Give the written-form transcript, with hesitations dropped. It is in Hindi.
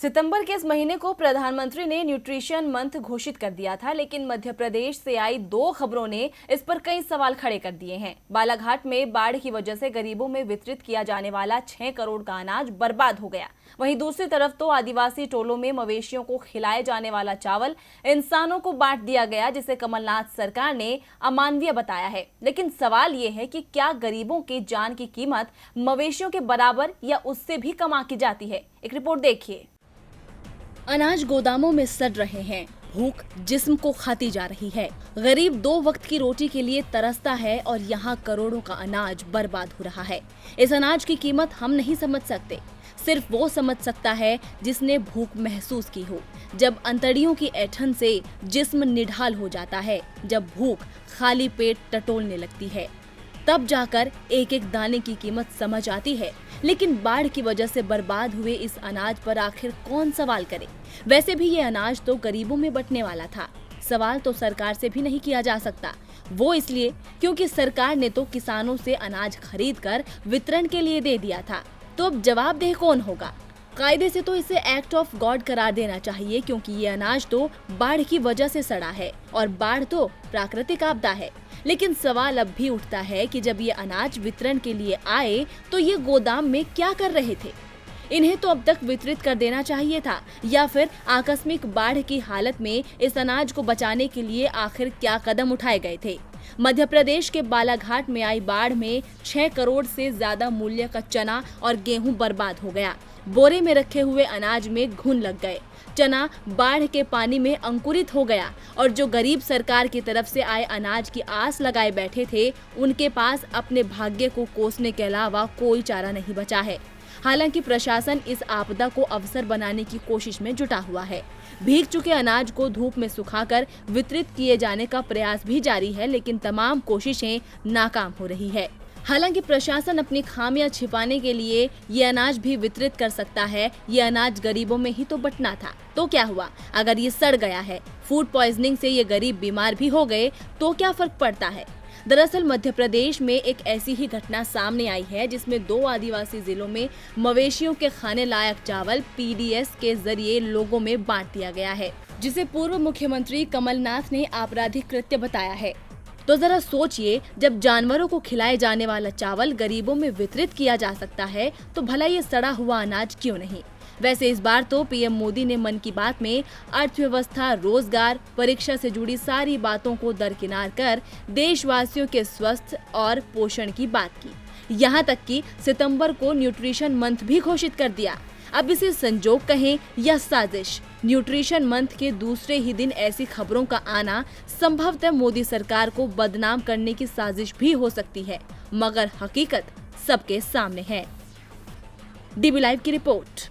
सितंबर के इस महीने को प्रधानमंत्री ने न्यूट्रिशन मंथ घोषित कर दिया था, लेकिन मध्य प्रदेश से आई दो खबरों ने इस पर कई सवाल खड़े कर दिए हैं। बालाघाट में बाढ़ की वजह से गरीबों में वितरित किया जाने वाला 6 करोड़ का अनाज बर्बाद हो गया। वहीं दूसरी तरफ तो आदिवासी टोलों में मवेशियों को खिलाए जाने वाला चावल इंसानों को बांट दिया गया, जिसे कमलनाथ सरकार ने अमानवीय बताया है। लेकिन सवाल ये है कि क्या गरीबों के जान की कीमत मवेशियों के बराबर या उससे भी कम आंकी जाती है? एक रिपोर्ट देखिए। अनाज गोदामों में सड़ रहे हैं, भूख जिस्म को खाती जा रही है। गरीब 2 वक्त की रोटी के लिए तरसता है और यहाँ करोड़ों का अनाज बर्बाद हो रहा है। इस अनाज की कीमत हम नहीं समझ सकते, सिर्फ वो समझ सकता है जिसने भूख महसूस की हो। जब अंतड़ियों की ऐंठन से जिस्म निढाल हो जाता है, जब भूख खाली पेट टटोलने लगती है, तब जाकर एक एक दाने की कीमत समझ आती है। लेकिन बाढ़ की वजह से बर्बाद हुए इस अनाज पर आखिर कौन सवाल करे? वैसे भी ये अनाज तो गरीबों में बंटने वाला था। सवाल तो सरकार से भी नहीं किया जा सकता, वो इसलिए क्योंकि सरकार ने तो किसानों से अनाज खरीद कर वितरण के लिए दे दिया था। तो अब जवाबदेह कौन होगा? कायदे से तो इसे एक्ट ऑफ गॉड करार देना चाहिए, क्योंकि ये अनाज तो बाढ़ की वजह से सड़ा है और बाढ़ तो प्राकृतिक आपदा है। लेकिन सवाल अब भी उठता है कि जब ये अनाज वितरण के लिए आए तो ये गोदाम में क्या कर रहे थे? इन्हें तो अब तक वितरित कर देना चाहिए था, या फिर आकस्मिक बाढ़ की हालत में इस अनाज को बचाने के लिए आखिर क्या कदम उठाए गए थे? मध्य प्रदेश के बालाघाट में आई बाढ़ में 6 करोड़ से ज्यादा मूल्य का चना और गेहूं बर्बाद हो गया। बोरे में रखे हुए अनाज में घुन लग गए, चना बाढ़ के पानी में अंकुरित हो गया और जो गरीब सरकार की तरफ से आए अनाज की आस लगाए बैठे थे, उनके पास अपने भाग्य को कोसने के अलावा कोई चारा नहीं बचा है। हालांकि प्रशासन इस आपदा को अवसर बनाने की कोशिश में जुटा हुआ है। भीग चुके अनाज को धूप में सुखाकर वितरित किए जाने का प्रयास भी जारी है, लेकिन तमाम कोशिशें नाकाम हो रही है। हालांकि प्रशासन अपनी खामियां छिपाने के लिए ये अनाज भी वितरित कर सकता है। ये अनाज गरीबों में ही तो बंटना था, तो क्या हुआ? अगर ये सड़ गया है, फूड पॉइजनिंग से ये गरीब बीमार भी हो गए, तो क्या फर्क पड़ता है? दरअसल मध्य प्रदेश में एक ऐसी ही घटना सामने आई है, जिसमें 2 आदिवासी जिलों में मवेशियों के खाने लायक चावल पीडीएस के जरिए लोगों में बांट दिया गया है, जिसे पूर्व मुख्यमंत्री कमलनाथ ने आपराधिक कृत्य बताया है। तो जरा सोचिए, जब जानवरों को खिलाए जाने वाला चावल गरीबों में वितरित किया जा सकता है, तो भला ये सड़ा हुआ अनाज क्यों नहीं? वैसे इस बार तो पीएम मोदी ने मन की बात में अर्थव्यवस्था, रोजगार, परीक्षा से जुड़ी सारी बातों को दरकिनार कर देशवासियों के स्वस्थ और पोषण की बात की। यहाँ तक कि सितंबर को न्यूट्रिशन मंथ भी घोषित कर दिया। अब इसे संजोग कहें या साजिश, न्यूट्रिशन मंथ के दूसरे ही दिन ऐसी खबरों का आना संभवतः मोदी सरकार को बदनाम करने की साजिश भी हो सकती है, मगर हकीकत सबके सामने है। डीबी लाइव की रिपोर्ट।